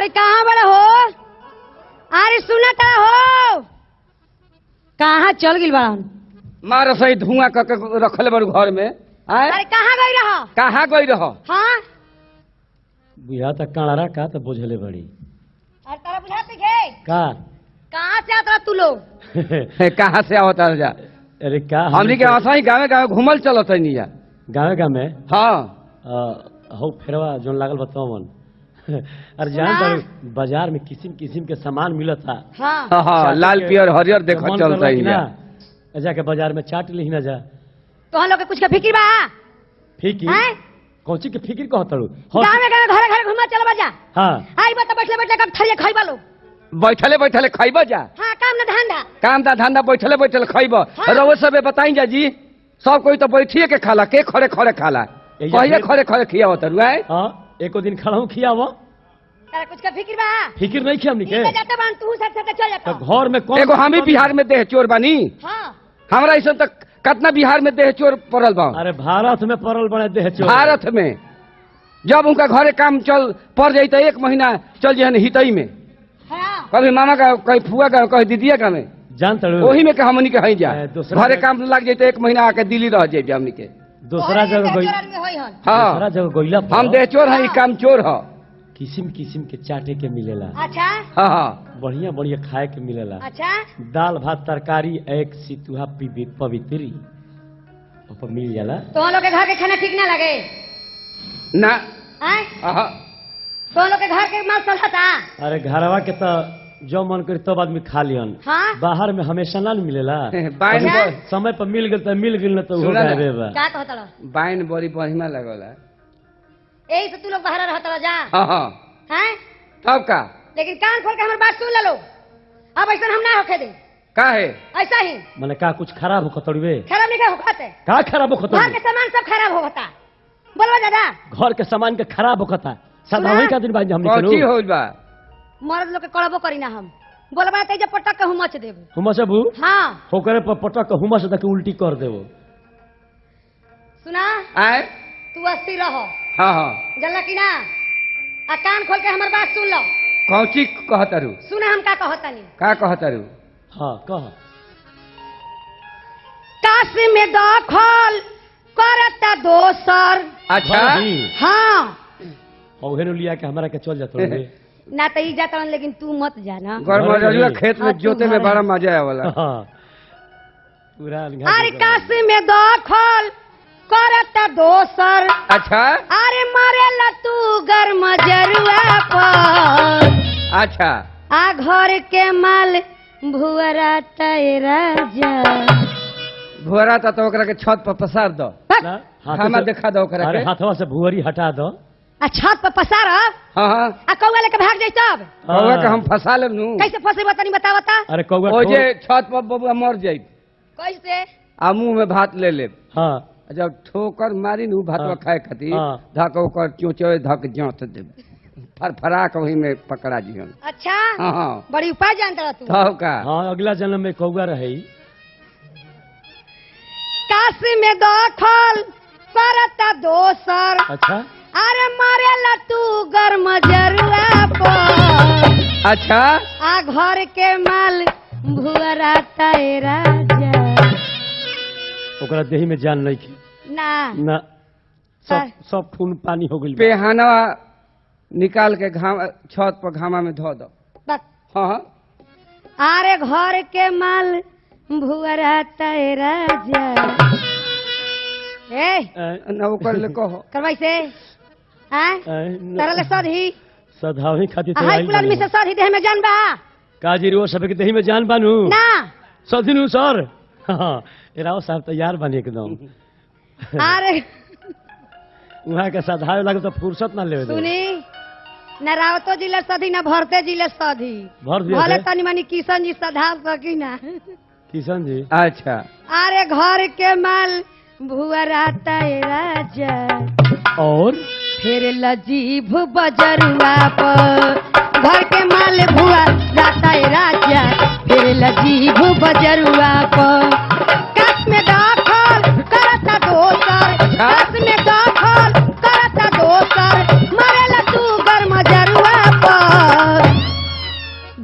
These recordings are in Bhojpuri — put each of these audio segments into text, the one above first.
अरे कहाँ बड़ा हो? अरे सुना ता हो? कहाँ चल गिल बड़ा? मार सही धुआं करके रखले बड़ू घर में। अरे कहाँ गई रहो? कहाँ गई रहो? हाँ बुझा तक काड़ा का तो बुझले बड़ी। अरे तारा बुझाते घे का कहाँ से आता तू लोग? कहाँ से आवता जा? अरे का हमनी के आसा ही गाँव गाँव घूमल चलत नहीं जा। गाँव गाँव में हाँ हो फेरवा जोन लागल बताओ मन। अरे जान तो बाजार में किस्म किस्म के सामान मिलत था। हाँ हाँ हाँ लाल पियर हरियर देखो चलता ही जा। जाके बाजार में चाट ली ना जा। तो हम लोग के कुछ का फिक्र बा? फिक्र हैं? कौन ची के फिक्र कहतड़ू? गाँव में घरे घरे घूमा चल बजा। हाँ आई बता बैठले बैठले कब थरिया खाइबा लोग? बैठले बैठले खाइब जा। हाँ काम ना धंधा। काम दा धंधा बैठले बैठले खाइब। हाँ। रउआ सबे बताई जा जी। सब कोई तो बैठिए के खाला के खड़े खड़े खाला। कहिए खड़े खड़े खियावत रुआ। हाँ एको दिन खड़ा हूँ खियावो। तारा कुछ का फिक्र बा? फिक्र नहीं खिया हमनी के। जाते बान तू साथ साथ चल जाता। तो घर में कौन एगो हम ही बिहार में देह चोर बानी। हाँ हमरा ऐसा तक कितना बिहार में देह चोर पड़ल बा। अरे भारत में पड़ल बड़े देह चोर। भारत में जब उनका घरे काम चल पड़ जाई तो 1 महीना चल जाए हितई में। हाँ कभी मामा का कहीं फुआ का कहीं दीदिया का में जान तड़ू वही में के हमनी के हई जा। दूसरा घरे काम लग जाए तो 1 महीना आके दिल्ली रह जाए हमनी के। दूसरा जगह गई। हाँ दूसरा जगह गईला हम देह चोर है काम चोर है। किस्म किस्म के चाटे के मिलेला। अच्छा हाँ हाँ बढ़िया बढ़िया खाए के मिलेला। अच्छा दाल भात तरकारी एक सितुहा पवित्री ऊपर मिल जाला। तो हम लोग के घर के खाना ठीक ना लगे? ना हैं? आहा, तो हम लोग के घर के माल चलता? अरे घरवा के तो जो मन करी तब आदमी खा लियन। हाँ बाहर में हमेशा ना मिलेला। बाइन अच्छा। ब- समय पर मिल गल तो मिल गल न तो हो सुना ना। गए बा। क्या कहता लो? बाइन बड़ी बढ़िया लगला। यही से तू लोग बाहर रहता जा हाँ हाँ हैं? तब का लेकिन कान खोल के हमारी बात सुन ले लो। अब ऐसा हम ना होके दे। का है? ऐसा ही मैंने का कुछ खराब हो खतड़वे? खराब नहीं हो खाते। का खराब हो घर खतड़वे? के सामान सब खराब होता। बोलवा दादा घर के सामान के खराब हो खता। सुना? साधारण का दिन बाज हमनी कौची करू। होल बा? मर्द लोग के कड़बो करी ना हम। बोलवा ते जब पटक के हम मच देबो। हुमा सबू हाँ होकरे पर पटक के हुमा से तक उल्टी कर देबो। सुना आए तू अस्थिर रहो। हाँ हाँ जल्ला की ना आ कान खोल के हमार बात सुन लो। कौची कहतरू? सुना हम का कहतनी। का कहतरू? हाँ कह। काशी में दखल करता दोसर। अच्छा हाँ ओहेनु लिया के हमरा के चल जातो रे। ना तो ई जाता लेकिन तू मत जाना। गरमरिया खेत में हाँ, तू जोते में घर बड़ा मजा आवेला। हाँ पूरा अरे काशी में दखल करता दोसर। अच्छा अरे मरेला तू गर्म जरुआ पर। अच्छा आ घर के माल भुअरा राजा। भोरा तो ओकरा के छत पर पसार दो। हमा देखा दो ओकरा अरे के। हाथवा से भुअरी हटा दो। आ छत पर पसार हाँ हाँ आ कौआ लेके भाग जाई तब कौवा के हम फंसा लेब नु। कैसे फंसे बतानी बतावता? अरे कौवा ओ जे छत पर बबुआ मर जाई कैसे? आ मुंह में भात ले लेब। हाँ जब ठोकर मारी नु भातवा हाँ। खाए खातिर हाँ। धक ओकर चोचो धक जांत देब। फरफरा के वही में पकड़ा जीवन। अच्छा हाँ हाँ बड़ी उपाय जानता रह तू। तब का हाँ अगला जन्म में कौवा रहे। काशी में दखल करता दोसर। अच्छा अरे मरेला तू गर्म जरुआ पर। अच्छा आ घर के माल भुअरा राजा। ओकरा देही में जान नहीं की ना ना सब सब खून पानी हो गई। पेहानवा निकाल के घाम छत पर घामा में धो दो। बस। हाँ हाँ अरे घर के माल भुअरा राजा। ए न ओकर ले कहो करवाई से हैं? तारा ले सधी सधावी खातिर तो हाय आइल कुल आदमी से सधी देह में जान बा काजी रो सब के देही में जान बानू ना? सदिनु सर। हाँ राव साहब तैयार बने एकदम। अरे वहाँ के सधावे लगे तो फुर्सत ना लेवे दे। सुनी न रावतो जिले सधी न भरते जिले सधी। भर दिया भले थे? तनी मनी किशन जी सधाव सकी ना। किशन जी अच्छा अरे घर के माल भुअरा राजा। और फिर लजीभ बजरुआ पर। घर के माल भुआ जाता राजा। फिर लजीभ बजरुआ पर। कस में दाखल करता दोसर। कस में दाखल करता दोसर। मरेला तू गर्म जरुआ पर।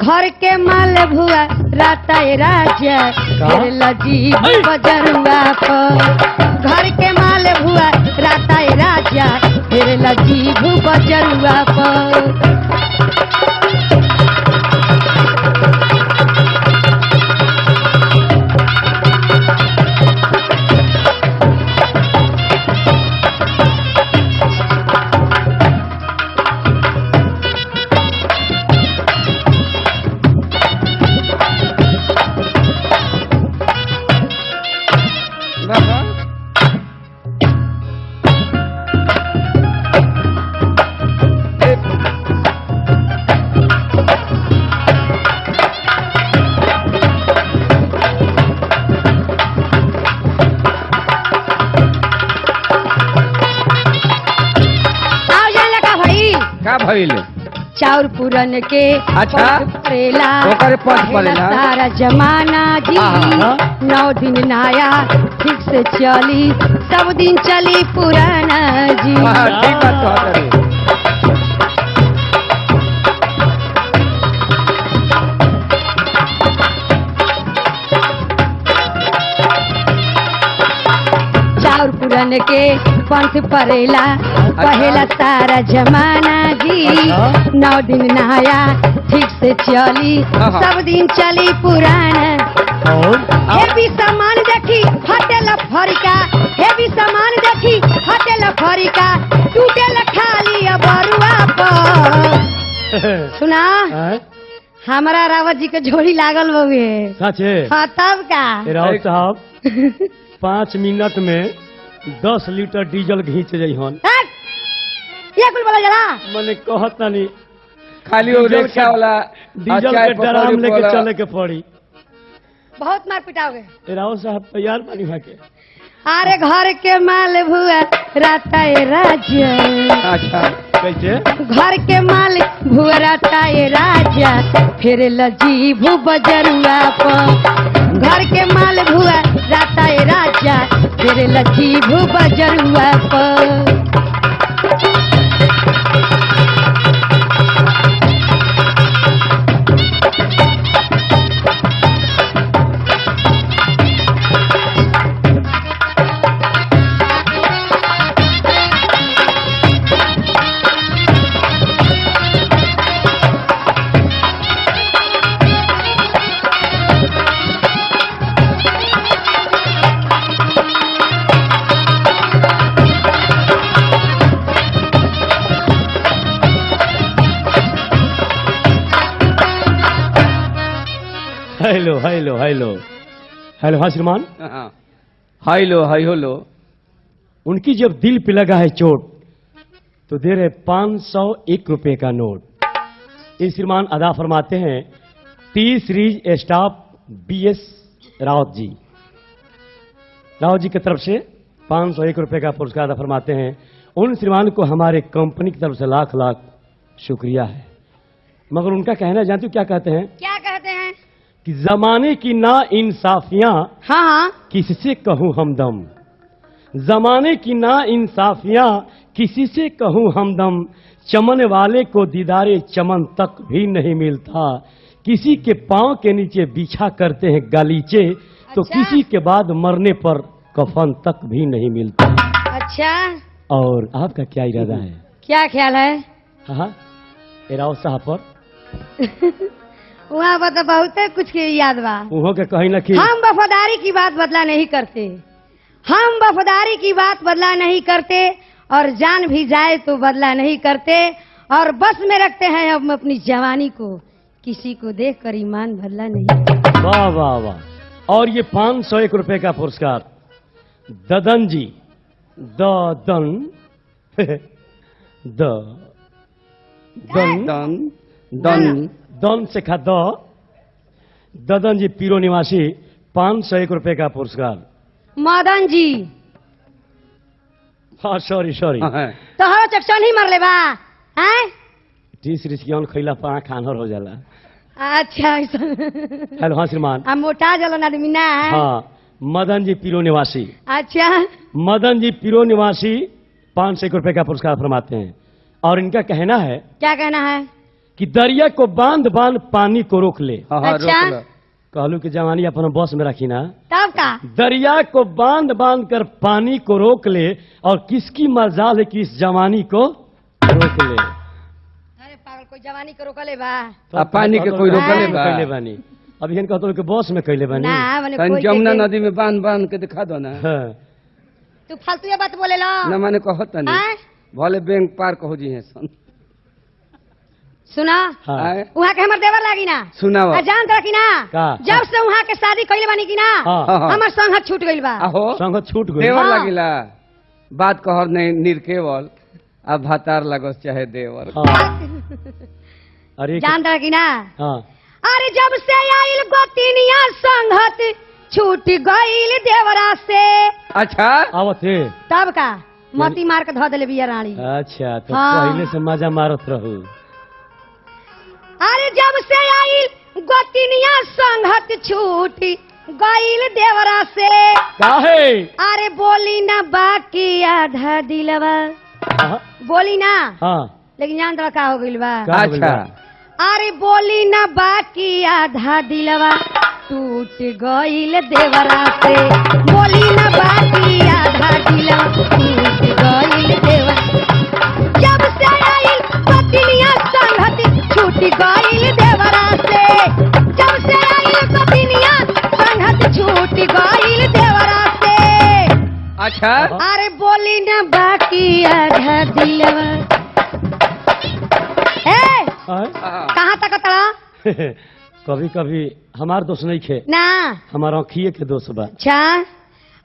घर के माल भुआ राता राजा फिर जीभ बजरुआ पर घर के माल भुआ राता राजा फिर जीभ बजरुआ पर भइल चाउर पूरन के अच्छा परेला ओकर पथ परेला सारा जमाना जी 9 दिन नया ठीक से चली सब दिन चली पुराना जी ठीक बात कहत रे चाउर पूरन के पंथ परेला पहला सारा जमाना जी 9 दिन नया ठीक से चली सब दिन चली पुराना हे भी सामान देखी हटेला फरिका हे भी सामान देखी हटेला फरिका टूटेला खाली बरुआ पर सुना हमारा रावत जी के झोली लागल बउए सचे तब का रावत साहब 5 मिनट में 10 लीटर डीजल घींच जइहन ये कुल बोला जरा मने कहत नहीं खाली वो रिक्शा वाला डीजल के ड्राम लेके चले के पड़ी बहुत मार पिटाओगे रावत साहब तैयार बनी है के अरे घर के माल भुआ राता राजा अच्छा कैसे घर के माल भुआ राता राजा फिर जीभ बजरुआ पर घर के माल भुआ राता राजा फिर जीभ बजरुआ पर हेलो हेलो हेलो हेलो हाँ श्रीमान हेलो हेलो उनकी जब दिल पे लगा है चोट तो दे रहे 501 रुपए का नोट ये श्रीमान अदा फरमाते हैं T series staff BS Rawat ji की तरफ से 501 रुपए का पुरस्कार अदा फरमाते हैं उन श्रीमान को हमारे कंपनी की तरफ से लाख लाख शुक्रिया है मगर उनका कहना जानते हो क्या कहते हैं कि जमाने की ना इंसाफियां हाँ किससे कहूं हमदम जमाने की ना इंसाफियां किसी से कहूं हमदम चमन वाले को दीदारे चमन तक भी नहीं मिलता किसी के पांव के नीचे बिछा करते हैं गालीचे तो किसी के बाद मरने पर कफन तक भी नहीं मिलता अच्छा और आपका क्या इरादा है क्या ख्याल है हाँ राव साहब पर वहाँ पर तो बहुत है कुछ के याद बा उहो के कहीं न कहीं हम वफादारी की बात बदला नहीं करते हम वफादारी की बात बदला नहीं करते और जान भी जाए तो बदला नहीं करते और बस में रखते हैं हम अपनी जवानी को किसी को देख कर ईमान बदला नहीं वाह वाह वाह और ये 501 रुपए का पुरस्कार ददन जी ददन दन दन से खा ददन जी पीरो निवासी 501 रुपए का पुरस्कार मदन जी हाँ सॉरी तो हरो चकचौन ही मर ले बा हैं 30 रिस्कियन खैला पा खानर हो जाला अच्छा हेलो हाँ श्रीमान हम मोटा जलन आदमी ना हाँ मदन जी पीरो निवासी अच्छा मदन जी पीरो निवासी 501 रुपए का पुरस्कार फरमाते हैं और इनका कहना है क्या कहना है कि दरिया को बांध बांध पानी को रोक ले। हाँ हाँ अच्छा। रोक लो। कहलू कि जवानी अपना बस में रखी ना। तब का दरिया को बांध बांध कर पानी को रोक ले और किसकी मजाल है कि इस जवानी को रोक ले। अरे पागल कोई जवानी को रोकले बा अब पानी के कोई रोकले बा? कैले बानी अब इहन कहतो कि बस में कैले बानी। ना मने तन कोई जमुना देखे- नदी में बांध बांध के दिखा दो ना। हाँ। तू फालतू ये बात बोले लो न माने कहत आय? नहीं भले बैंक पार कहो जी है सन। सुना हाँ। आय? वहाँ के हमर देवर लागी ना सुनावा। आ जान तर की ना का? जब से वहाँ के शादी कइले बानी की ना हाँ। हाँ। हमर संगत छूट गइल बा आहो संग छूट गई। देवर हाँ। लागिला बात कहर नहीं निरकेवल अब भातार लगस चाहे देवर। हाँ। अरे जान तर की ना हाँ। अरे जब से आइल गोतिनिया संगत छूट गइल देवरा से अच्छा आवत है। तब का मती मार के धो देले बिया रानी अच्छा तो हाँ। पहले से मजा मारत रहू। अरे जब से आइल गोतिनिया संगत छूट गइल देवरा से काहे? अरे बोली ना बाकी आधा दिलवा हाँ। बोली ना हाँ। लेकिन जान तो का हो गइल बा का हो गइल अच्छा बा? अरे बोली ना बाकी आधा दिलवा टूट गइल देवरा से बोली ना बाकी आधा दिलवा टूट गइल देवरा जब से आइल पतिनिया संगत छूट गइल देवरा से जब से आइल पतिनिया संगत छूट गइल देवरा से अच्छा अरे बोली ना बाकी आधा दिलवा ए हाँ? कहाँ तक तड़ा कभी कभी हमार दोस्त नहीं खे ना हमार आँखिए के दोस्त बा। अच्छा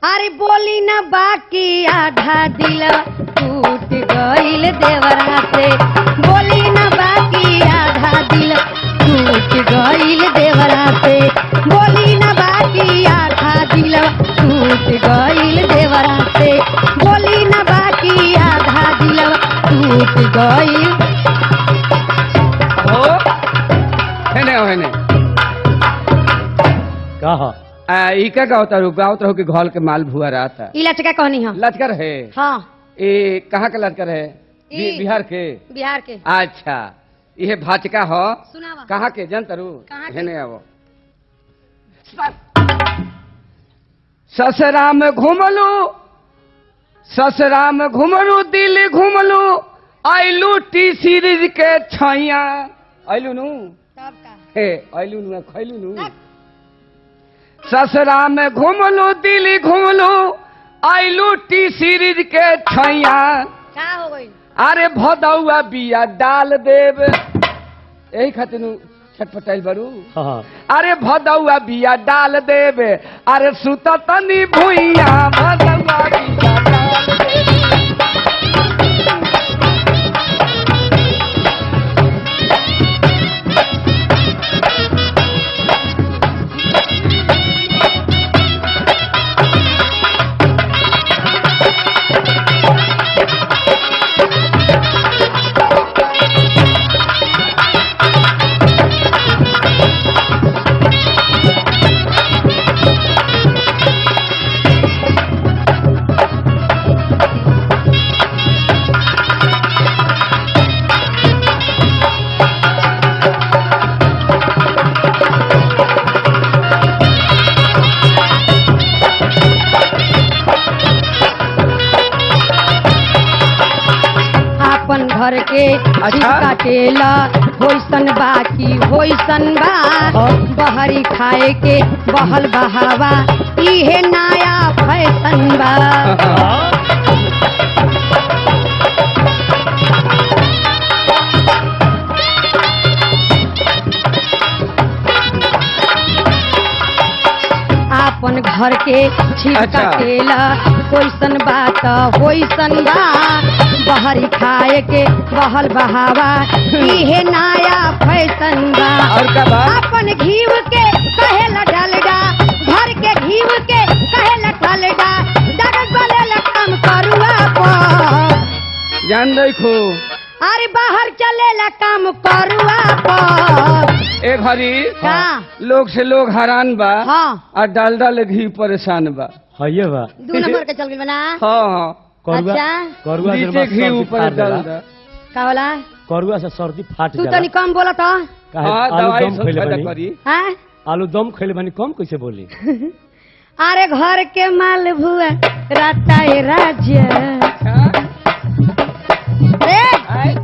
अरे बोली ना बाकी आधा दिलवा टूट गइल देवरा से बोली ना बाकी आधा दिलवा टूट गइल देवरा से बोली ना बाकी आधा दिलवा टूट गइल देवरा से बोली ना बाकी आधा दिलवा टूट गइल हो हेने कहा? इका का होता गाँव रहो कि घर के माल भुआ रहता ई लचका कहनी है लचकर है हाँ ये कहाँ का लचकर है ई- बिहार के। बिहार के अच्छा ये भाचका हो सुनावा कहाँ के जनता रू कहाँ के? हेने आवो ससरा में घूमलू ससरा में घूमलू दिल घूमलू आइलू टी सीरीज के छैया आइलू नू तब का हे आइलू नू खैलू नू ससरा में घूमलू दिल घूमलू आइलू टी सीरीज के छैया का हो गइल अरे भदौआ बिया डाल देव यही खातिर नु छटपटाइल बरू। हाँ। अरे भदौआ बिया डाल देवे अरे सुत तनी भुइया भदौआ बिया डाल देवे। अपन घर के अच्छा। काटेला होइसन बाकी होइसन बा हाँ। बहरी खाए के बहल बहावा इहे नया फैशन बा अपन घर के छिलका अच्छा। केला होइसन बात होइसन बा बहरी खाए के बहल बहावा इहे नया फैशन बा और का बा? अपन घीव के कहेला डालडा घर के घीव के कहेला डालडा डगत बलेला काम करुआ पर जान देखो अरे बाहर चलेला काम करुआ पर ए घड़ी का लोग से लोग हैरान बा हाँ और डालडा ले घी परेशान बा। है ये बा। 2 नंबर के चल गइल बना हाँ हाँ करुआ अच्छा। करुआ नीचे जब घी सब ऊपर फाड़ देला। डालडा का होला करुआ से सर्दी फाट तू जाला तनी कम बोला तो काहे हाँ आलू दवाई दम सब खइले फायदा बानी करी हैं? आलू दम खइले बानी कम कैसे बोली अरे घर के माल भुआ राता है राजा अच्छा रे आय,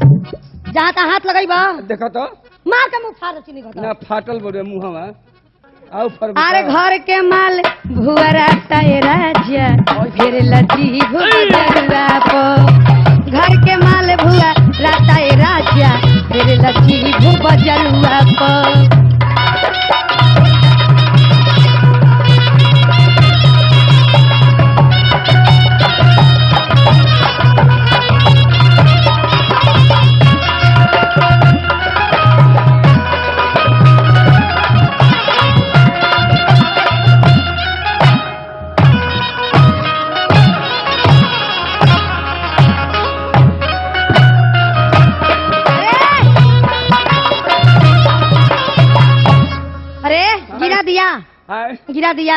जहाँ तहाँ हाथ लगाई बा देखो तो मार के मुंह फाड़ चीनी घटा ना फाटल बोले मुहवा आओ फर अरे घर के माल भुआ राता है राजा फिर लजी भुआ पो घर के माल भुआ राता है राजा फिर लजी भुआ पो अरे गिरा दिया आय गिरा दिया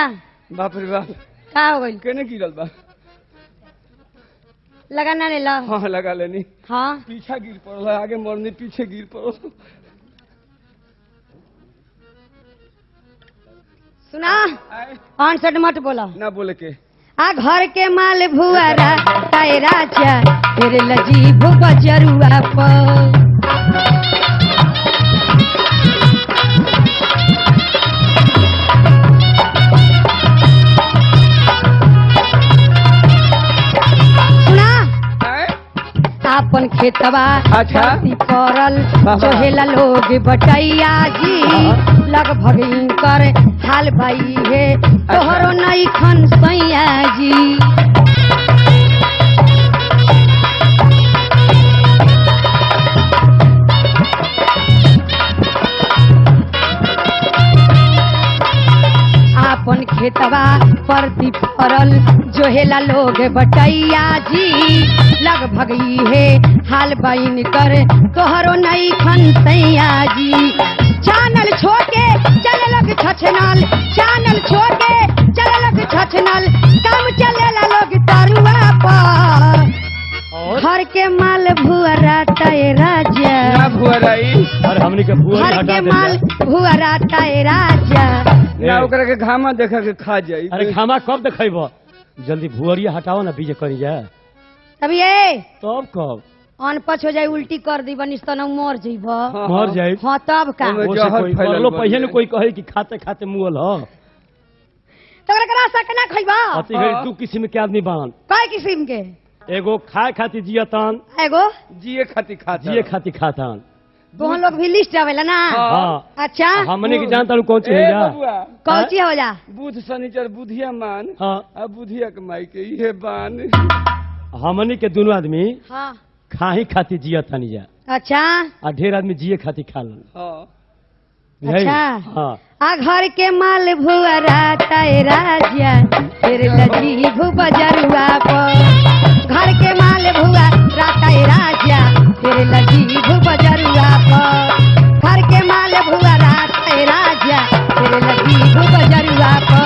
बाप रे बाप का हो गई केने गिरल बा लगाना ले लो हाँ लगा लेनी हाँ पीछा गिर पड़ल है, आगे मरनी पीछे गिर पड़ल सुना आय, अनसठ मत बोला ना बोले के आ घर के माल भुआरा ताए राजा फिर लजी भूपा जरुआ पर सुना आय, आपन खेतवा अच्छा। धरती परल वाह। जोहेला लोग बटैया जी लगभग कर हाल भाई है तोहरो नहीं खन सैया जी आपन खेतवा परती परल जोहेला लोग बटैया जी लगभग है हाल बाइन कर तोहरो नहीं खन सैया जी चानल छोड़ के चले लग छछनल चानल छोड़ के चले लग छछनल काम चलेला लोग तरुआ पर और घर के माल भुअरा ताए राजा ना भुअराई और हमनी के भुआ घर हटा के दे माल भुअरा ताए राजा ना ओकरा के घामा देखा के खा जाई अरे खामा कब देखब जल्दी भुअरिया हटाओ ना बीजे करी जा तब ये तब कब अनपच हो जाए उल्टी कर दी बनिस तो मर जइब हाँ, मर हाँ। जाए हाँ तब का ओमे ओसे जहर कोई फैलल मरलो बा पहिले न जाए। कोई कहे कि खाते खाते मुअल ह तो ओकरा रस के ना खइबा अति घड़ी दू किस्म के आदमी बान कई किस्म के एगो खाए खातिर जियतन एगो जिए खाती खाता जिए खातिर खातन तो लोग भी लिस्ट आवेला ना हाँ। हाँ अच्छा हमने के जानता हूँ कौन चीज ए है जा बबुआ कौची हो जा बुध शनिचर बुधिया मान हाँ आ बुधिया के माई के इहे बान हमने के दोनों आदमी हाँ खाही खातिर जियतन जा अच्छा आ ढेर आदमी जिए खातिर खालन हाँ बुझाई? अच्छा। हाँ आ घर के माल भुअरा ताए राजा फिर लजी भूपा जरुआ पर घर के माल भुआ राताए राजा फिर लजी भूपा जरुआ पर घर के माल भुआ राताए राजा फिर लजी भूपा जरुआ पर